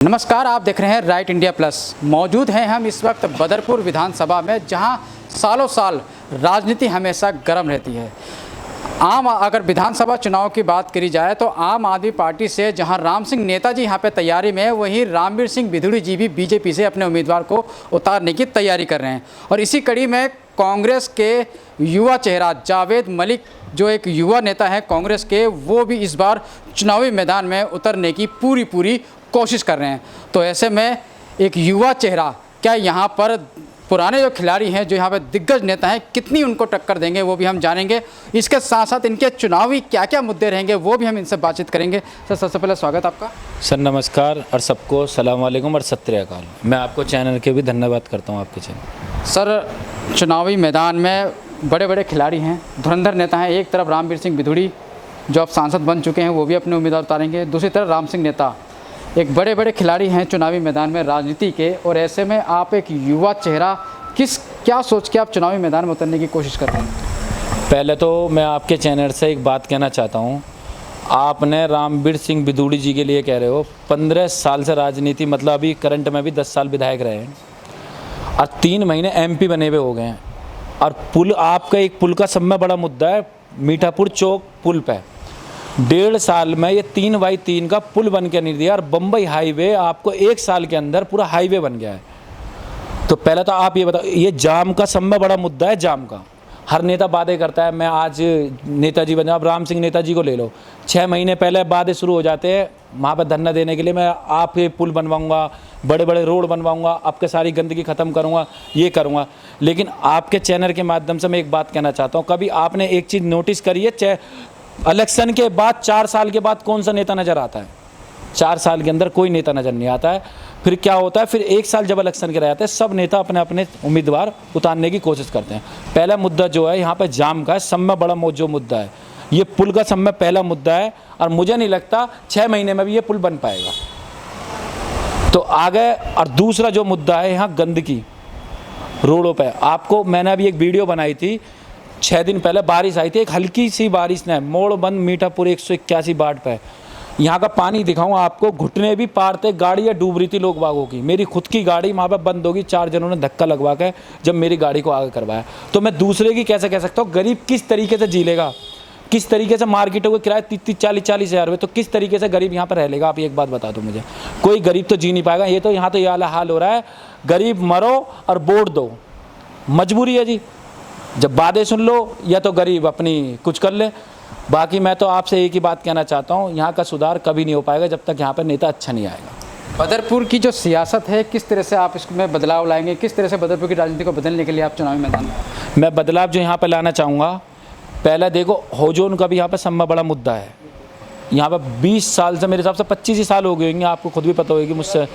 नमस्कार, आप देख रहे हैं राइट इंडिया प्लस। मौजूद हैं हम इस वक्त बदरपुर विधानसभा में, जहां सालों साल राजनीति हमेशा गर्म रहती है। अगर विधानसभा चुनाव की बात करी जाए तो आम आदमी पार्टी से जहां राम सिंह नेताजी यहां पे तैयारी में, वहीं रणबीर सिंह बिधूड़ी जी भी बीजेपी से अपने उम्मीदवार को उतारने की तैयारी कर रहे हैं। और इसी कड़ी में कांग्रेस के युवा चेहरा जावेद मलिक, जो एक युवा नेता है कांग्रेस के, वो भी इस बार चुनावी मैदान में उतरने की पूरी कोशिश कर रहे हैं। तो ऐसे में एक युवा चेहरा, क्या यहाँ पर पुराने जो खिलाड़ी हैं, जो यहाँ पर दिग्गज नेता हैं, कितनी उनको टक्कर देंगे, वो भी हम जानेंगे। इसके साथ साथ इनके चुनावी क्या क्या मुद्दे रहेंगे, वो भी हम इनसे बातचीत करेंगे। सर, सबसे पहले स्वागत आपका। सर नमस्कार, और सबको सलाम वालेकुम और सत श्री अकाल। मैं आपको चैनल के भी धन्यवाद करता हूँ, आपके चैनल। सर, चुनावी मैदान में बड़े बड़े खिलाड़ी हैं, धुरंधर नेता हैं। एक तरफ रणबीर सिंह बिधूड़ी, जो अब सांसद बन चुके हैं, वो भी अपने उम्मीदवार उतारेंगे। दूसरी तरफ राम सिंह नेता, एक बड़े बड़े खिलाड़ी हैं चुनावी मैदान में राजनीति के। और ऐसे में आप एक युवा चेहरा, क्या सोच के आप चुनावी मैदान में उतरने की कोशिश कर रहे हैं? पहले तो मैं आपके चैनल से एक बात कहना चाहता हूँ। आपने रणबीर सिंह बिधूड़ी जी के लिए कह रहे हो, 15 साल से राजनीति, मतलब अभी करंट में भी 10 साल विधायक रहे हैं और 3 महीने एमपी बने हुए हो गए हैं। और पुल, आपका एक पुल का सब में बड़ा मुद्दा है, मीठापुर चौक पुल पे 1.5 साल में ये 3x3 का पुल बन के नहीं दिया। और बम्बई हाईवे आपको 1 साल के अंदर पूरा हाईवे बन गया है। तो पहले तो आप ये बताओ, ये जाम का सब में बड़ा मुद्दा है। जाम का हर नेता वादे करता है, मैं आज नेताजी बन जाऊँ। आप राम सिंह नेताजी को ले लो, 6 महीने पहले वादे शुरू हो जाते हैं वहाँ पर धरना देने के लिए, मैं आपके पुल बनवाऊँगा, बड़े बड़े रोड बनवाऊँगा, आपके सारी गंदगी ख़त्म करूँगा, ये करूँगा। लेकिन आपके चैनल के माध्यम से मैं एक बात कहना चाहता हूँ, कभी आपने एक चीज़ नोटिस करी है, इलेक्शन के बाद 4 साल के बाद कौन सा नेता नज़र आता है? 4 साल के अंदर कोई नेता नज़र नहीं आता है। फिर क्या होता है, फिर 1 साल जब इलेक्शन के रह जाते हैं, सब नेता अपने अपने उम्मीदवार उतारने की कोशिश करते हैं। पहला मुद्दा जो है यहाँ पे जाम का है, सब में बड़ा जो मुद्दा है, ये पुल का सब में पहला मुद्दा है। और मुझे नहीं लगता 6 महीने में भी ये पुल बन पाएगा। तो आगे, और दूसरा जो मुद्दा है यहाँ गंदगी रोडों पर। आपको मैंने अभी एक वीडियो बनाई थी, 6 दिन पहले बारिश आई थी, एक हल्की सी बारिश ने मोड़ बंद मीठापुर 181 बाट पे, यहाँ का पानी दिखाऊँ आपको, घुटने भी पार थे, गाड़ियाँ डूब रही थी लोग बागों की। मेरी खुद की गाड़ी वहाँ पे बंद होगी, 4 जनों ने धक्का लगवा के जब मेरी गाड़ी को आगे करवाया। तो मैं दूसरे की कैसे कह सकता हूँ? गरीब किस तरीके से जी लेगा, किस तरीके से मार्केटों के किराए 30-40 हज़ार रुपये, तो किस तरीके से गरीब यहाँ पर रह लेगा? आप एक बात बता दो मुझे। कोई गरीब तो जी नहीं पाएगा। ये तो यहाँ तो ये हाल हो रहा है, गरीब मरो और वोट दो, मजबूरी है जी। जब बातें सुन लो, या तो गरीब अपनी कुछ कर ले। बाकी मैं तो आपसे एक ही बात कहना चाहता हूँ, यहाँ का सुधार कभी नहीं हो पाएगा जब तक यहाँ पर नेता अच्छा नहीं आएगा। बदरपुर की जो सियासत है, किस तरह से आप इसमें बदलाव लाएंगे? किस तरह से बदरपुर की राजनीति को बदलने के लिए आप चुनावी मैदान में? मैं बदलाव जो यहाँ पर लाना चाहूँगा, पहले देखो, ओजोन का भी यहाँ पर सब बड़ा मुद्दा है। यहाँ पर 20 साल से, मेरे हिसाब से 25 ही साल हो गए होंगे, आपको खुद भी पता होगी, मुझसे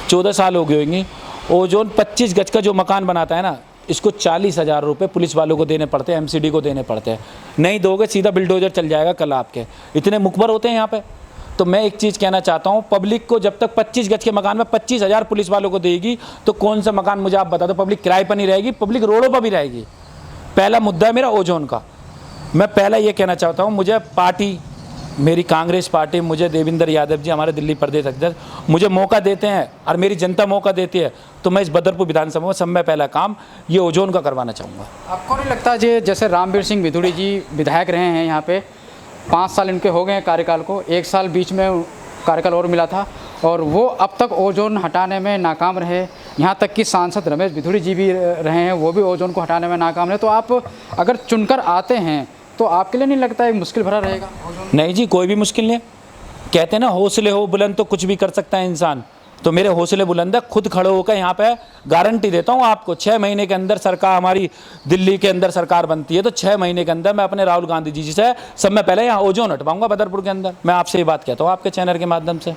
14 साल हो गए होंगे। ओजोन 25 गज का जो मकान बनाता है ना, इसको 40,000 रुपये पुलिस वालों को देने पड़ते हैं, एमसीडी को देने पड़ते हैं। नहीं दोगे सीधा बिल्डोजर चल जाएगा कल आपके। इतने मुखबर होते हैं यहाँ पे। तो मैं एक चीज़ कहना चाहता हूँ, पब्लिक को जब तक 25 गज के मकान में 25,000 पुलिस वालों को देगी, तो कौन सा मकान मुझे आप बता दो, पब्लिक किराए पर नहीं रहेगी, पब्लिक रोडों पर भी रहेगी। पहला मुद्दा है मेरा ओजोन का। मैं पहला ये कहना चाहता हूँ, मुझे पार्टी, मेरी कांग्रेस पार्टी, मुझे देवेंद्र यादव जी, हमारे दिल्ली प्रदेश अध्यक्ष, मुझे मौका देते हैं और मेरी जनता मौका देती है, तो मैं इस बदरपुर विधानसभा में सब में पहला काम ये ओजोन का करवाना चाहूँगा। आपको नहीं लगता जी, जैसे रणबीर सिंह बिधूड़ी जी विधायक रहे हैं यहाँ पे, 5 साल इनके हो गए हैं कार्यकाल को, 1 साल बीच में कार्यकाल और मिला था, और वो अब तक ओजोन हटाने में नाकाम रहे। यहाँ तक कि सांसद रमेश बिधूड़ी जी भी रहे हैं, वो भी ओजोन को हटाने में नाकाम रहे। तो आप अगर चुनकर आते हैं तो आपके लिए नहीं लगता है मुश्किल भरा रहेगा? नहीं जी, कोई भी मुश्किल नहीं है। कहते हैं ना, हौसले हो बुलंद तो कुछ भी कर सकता है इंसान। तो मेरे हौसले बुलंद है, खुद खड़े होकर यहाँ पे गारंटी देता हूँ आपको, 6 महीने के अंदर सरकार, हमारी दिल्ली के अंदर सरकार बनती है, तो 6 महीने के अंदर मैं अपने राहुल गांधी जी से सब में पहले यहाँ ओजोन हटवाऊंगा बदरपुर के अंदर। मैं आपसे ये बात कहता हूँ आपके चैनल के माध्यम से,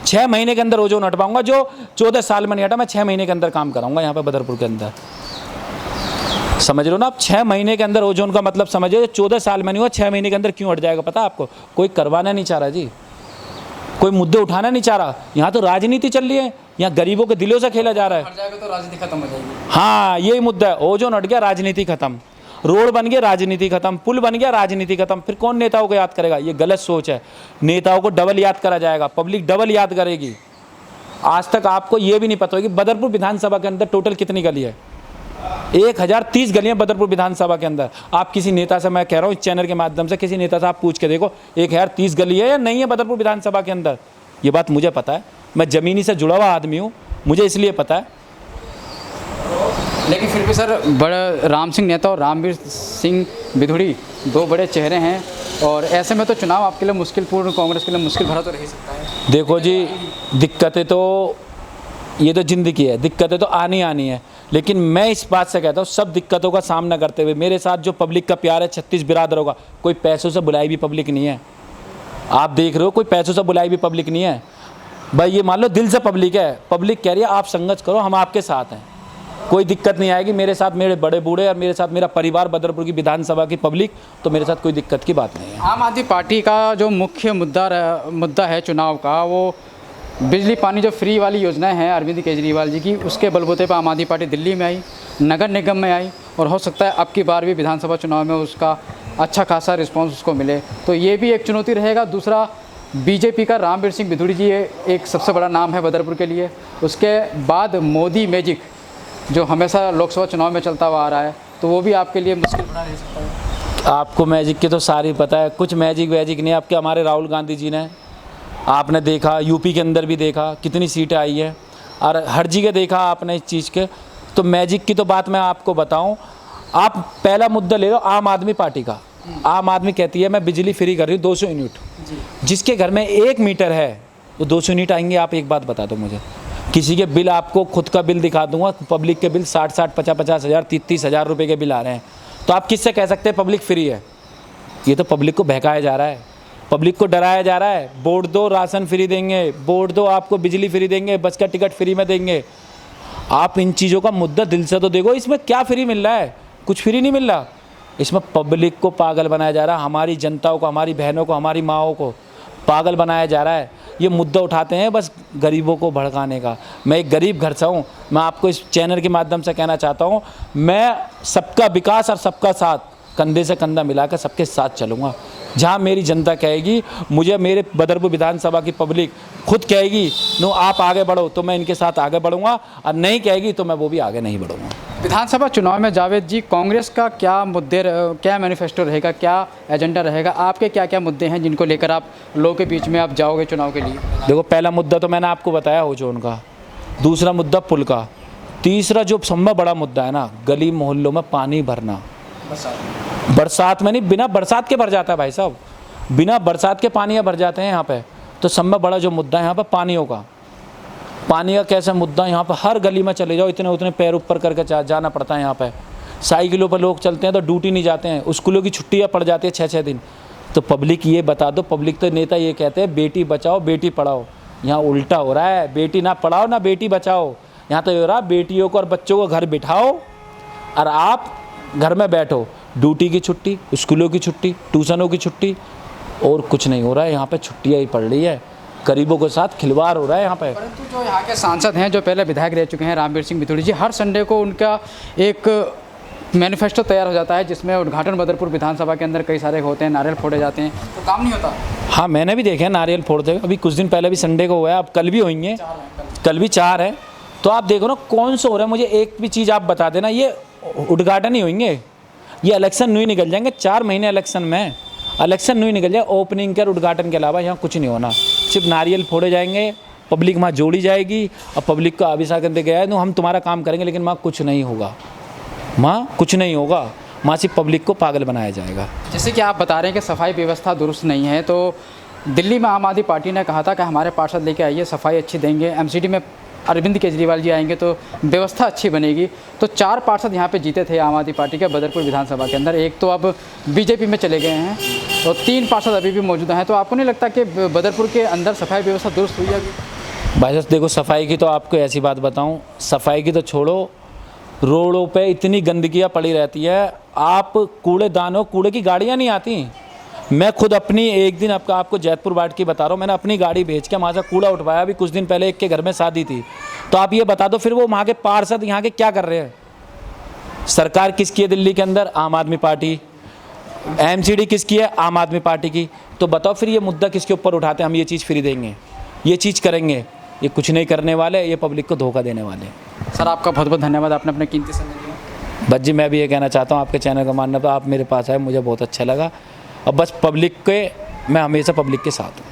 6 महीने के अंदर ओजोन हटवाऊंगा। जो 14 साल में नहीं हटा, मैं 6 महीने के अंदर काम कराऊंगा यहाँ पर बदरपुर के अंदर। समझ लो ना आप, 6 महीने के अंदर ओजोन का मतलब समझिए, 14 साल में नहीं हुआ, 6 महीने के अंदर क्यों हट जाएगा पता आपको? कोई करवाना नहीं चाह रहा जी, कोई मुद्दे उठाना नहीं चाह रहा। यहाँ तो राजनीति चल रही है, यहाँ गरीबों के दिलों से खेला जा रहा है। हट जाएगा तो राजनीति खत्म हो जाएगी। हाँ, यही मुद्दा है। ओजोन हट गया, राजनीति खत्म। रोड बन गया, राजनीति खत्म। पुल बन गया, राजनीति खत्म। फिर कौन नेताओं को याद करेगा? ये गलत सोच है। नेताओं को डबल याद करा जाएगा, पब्लिक डबल याद करेगी। आज तक आपको ये भी नहीं पता होगा कि बदरपुर विधानसभा के अंदर टोटल कितनी गली है। 1030 गलियां बदरपुर विधानसभा के अंदर। आप किसी नेता से, मैं कह रहा हूँ इस चैनल के माध्यम से, किसी नेता से आप पूछ के देखो 1030 गली है या नहीं है बदरपुर विधानसभा के अंदर। ये बात मुझे पता है, मैं ज़मीनी से जुड़ा हुआ आदमी हूँ, मुझे इसलिए पता है। लेकिन फिर भी सर, बड़े राम सिंह नेता और रामवीर सिंह बिधूड़ी दो बड़े चेहरे हैं, और ऐसे में तो चुनाव आपके लिए मुश्किल पूर्ण, कांग्रेस के लिए मुश्किल भरा तो रह ही सकता है। देखो जी, दिक्कतें तो ये तो ज़िंदगी है, दिक्कतें तो आनी है, लेकिन मैं इस बात से कहता हूँ सब दिक्कतों का सामना करते हुए मेरे साथ जो पब्लिक का प्यार है 36 बिरादरों का, कोई पैसों से बुलाई भी पब्लिक नहीं है। आप देख रहे हो, कोई पैसों से बुलाई भी पब्लिक नहीं है भाई, ये मान लो दिल से पब्लिक है। पब्लिक कह रही है आप संघर्ष करो, हम आपके साथ हैं, कोई दिक्कत नहीं आएगी। मेरे साथ मेरे बड़े बूढ़े और मेरे साथ मेरा परिवार, बदरपुर की विधानसभा की पब्लिक, तो मेरे साथ कोई दिक्कत की बात नहीं है। आम आदमी पार्टी का जो मुख्य मुद्दा है चुनाव का, वो बिजली पानी जो फ्री वाली योजनाएं हैं अरविंद केजरीवाल जी की, उसके बलबूते पर आम आदमी पार्टी दिल्ली में आई, नगर निगम में आई, और हो सकता है अब की बार भी विधानसभा चुनाव में उसका अच्छा खासा रिस्पांस उसको मिले, तो ये भी एक चुनौती रहेगा। दूसरा, बीजेपी का रामवीर सिंह बिधूड़ी जी एक सबसे बड़ा नाम है बदरपुर के लिए। उसके बाद मोदी मैजिक जो हमेशा लोकसभा चुनाव में चलता हुआ आ रहा है, तो वो भी आपके लिए मुश्किल बना रह सकता है। आपको मैजिक की तो सारी पता है, कुछ मैजिक वैजिक नहीं। आपके हमारे राहुल गांधी जी ने, आपने देखा यूपी के अंदर भी देखा कितनी सीटें आई है, और हर जगह देखा आपने इस चीज़ के। तो मैजिक की तो बात मैं आपको बताऊं, आप पहला मुद्दा ले लो आम आदमी पार्टी का। आम आदमी कहती है मैं बिजली फ्री कर रही हूँ 200 यूनिट, जिसके घर में 1 मीटर है वो 200 यूनिट आएंगे। आप एक बात बता दो मुझे, किसी के बिल, आपको खुद का बिल दिखा दूंगा, पब्लिक के बिल 60-60, 50-50 हज़ार, 30-30 हज़ार रुपये के बिल आ रहे हैं, तो आप किससे कह सकते हैं पब्लिक फ्री है? ये तो पब्लिक को बहकाया जा रहा है, पब्लिक को डराया जा रहा है। वोट दो राशन फ्री देंगे, वोट दो आपको बिजली फ्री देंगे, बस का टिकट फ्री में देंगे। आप इन चीज़ों का मुद्दा दिल से तो देखो, इसमें क्या फ्री मिल रहा है? कुछ फ्री नहीं मिल रहा। इसमें पब्लिक को पागल बनाया जा रहा है, हमारी जनताओं को, हमारी बहनों को, हमारी माओं को पागल बनाया जा रहा है। ये मुद्दा उठाते हैं बस गरीबों को भड़काने का। मैं एक गरीब घर से हूँ, मैं आपको इस चैनल के माध्यम से कहना चाहता हूँ, मैं सबका विकास और सबका साथ कंधे से कंधा मिलाकर सबके साथ चलूँगा। जहाँ मेरी जनता कहेगी, मुझे मेरे बदरपुर विधानसभा की पब्लिक खुद कहेगी नो आप आगे बढ़ो, तो मैं इनके साथ आगे बढ़ूँगा, और नहीं कहेगी तो मैं वो भी आगे नहीं बढ़ूँगा। विधानसभा चुनाव में जावेद जी, कांग्रेस का क्या मुद्दे, क्या मैनिफेस्टो रहेगा, क्या एजेंडा रहेगा, आपके क्या क्या मुद्दे हैं जिनको लेकर आप लोगों के बीच में आप जाओगे चुनाव के लिए? देखो, पहला मुद्दा तो मैंने आपको बताया हो जो उनका, दूसरा मुद्दा पुल का, तीसरा जो सबसे बड़ा मुद्दा है ना, गली मोहल्लों में पानी भरना। बरसात में नहीं, बिना बरसात के भर जाता है भाई साहब, बिना बरसात के पानी भर जाते हैं यहाँ पे। तो सबसे बड़ा जो मुद्दा है यहाँ पे पानियों का, पानी का कैसा मुद्दा, यहाँ पे हर गली में चले जाओ, इतने उतने पैर ऊपर करके जाना पड़ता है। यहाँ पे साइकिलों पर लोग चलते हैं तो ड्यूटी नहीं जाते हैं, स्कूलों की छुट्टियाँ पड़ जाती है 6-6 दिन। तो पब्लिक ये बता दो, पब्लिक तो नेता ये कहते हैं बेटी बचाओ बेटी पढ़ाओ, यहाँ उल्टा हो रहा है, बेटी ना पढ़ाओ ना बेटी बचाओ। यहाँ तो ये हो रहा है बेटियों को और बच्चों को घर बिठाओ और आप घर में बैठो, ड्यूटी की छुट्टी, स्कूलों की छुट्टी, ट्यूशनों की छुट्टी, और कुछ नहीं हो रहा है। यहाँ पे छुट्टियाँ ही पड़ रही है, गरीबों के साथ खिलवाड़ हो रहा है यहाँ पे। परंतु जो यहाँ के सांसद हैं, जो पहले विधायक रह चुके हैं, रामवीर सिंह बिधूड़ी जी, हर संडे को उनका एक मैनिफेस्टो तैयार हो जाता है जिसमें उद्घाटन बदरपुर विधानसभा के अंदर कई सारे होते हैं, नारियल फोड़े जाते हैं, तो काम नहीं होता। हाँ, मैंने भी देखे नारियल फोड़ते हुए, अभी कुछ दिन पहले भी संडे को हुआ है, अब कल भी होंगे, कल भी 4 है। तो आप देखो ना कौन सा हो रहा है, मुझे एक भी चीज़ आप बता देना, ये उद्घाटन ही होंगे, ये इलेक्शन नहीं निकल जाएंगे, 4 महीने इलेक्शन में, इलेक्शन नहीं निकल जाए, ओपनिंग के और उद्घाटन के अलावा यहाँ कुछ नहीं होना, सिर्फ नारियल फोड़े जाएंगे, पब्लिक वहाँ जोड़ी जाएगी और पब्लिक को अभिशासन दे गया है, हम तुम्हारा काम करेंगे, लेकिन वहाँ कुछ नहीं होगा, वहाँ कुछ नहीं होगा, वहाँ सिर्फ पब्लिक को पागल बनाया जाएगा। जैसे कि आप बता रहे हैं कि सफाई व्यवस्था दुरुस्त नहीं है, तो दिल्ली में आम आदमी पार्टी ने कहा था कि हमारे पार्षद लेके आइए, सफाई अच्छी देंगे, एमसीडी में अरविंद केजरीवाल जी आएंगे तो व्यवस्था अच्छी बनेगी। तो 4 पार्षद यहाँ पे जीते थे आम आदमी पार्टी के बदरपुर विधानसभा के अंदर, एक तो अब बीजेपी में चले गए हैं और 3 पार्षद अभी भी मौजूद हैं। तो आपको नहीं लगता कि बदरपुर के अंदर सफाई व्यवस्था दुरुस्त हुई है अभी? भाई साहब देखो, सफाई की तो आपको ऐसी बात बताऊं, सफाई की तो छोड़ो, रोडों पे इतनी गंदगियाँ पड़ी रहती है, आप कूड़ेदानों, कूड़े की गाड़ियाँ नहीं आती। मैं खुद अपनी एक दिन आपको जैतपुर वार्ड की बता रहा हूँ, मैंने अपनी गाड़ी भेज के वहाँ से कूड़ा उठवाया, अभी कुछ दिन पहले एक के घर में शादी थी। तो आप ये बता दो फिर वो वहाँ के पार्षद यहाँ के क्या कर रहे हैं? सरकार किसकी है दिल्ली के अंदर? आम आदमी पार्टी। एमसीडी किसकी है? आम आदमी पार्टी की। तो बताओ फिर ये मुद्दा किसके ऊपर उठाते हैं, हम ये चीज़ फ्री देंगे, ये चीज़ करेंगे, ये कुछ नहीं करने वाले, ये पब्लिक को धोखा देने वाले हैं। सर आपका बहुत बहुत धन्यवाद, आपने अपने कीमती समय दिया। बस जी मैं भी ये कहना चाहता हूँ, आपके चैनल का मानना, आप मेरे पास आए, मुझे बहुत अच्छा लगा। और बस पब्लिक के, मैं हमेशा पब्लिक के साथ हूँ।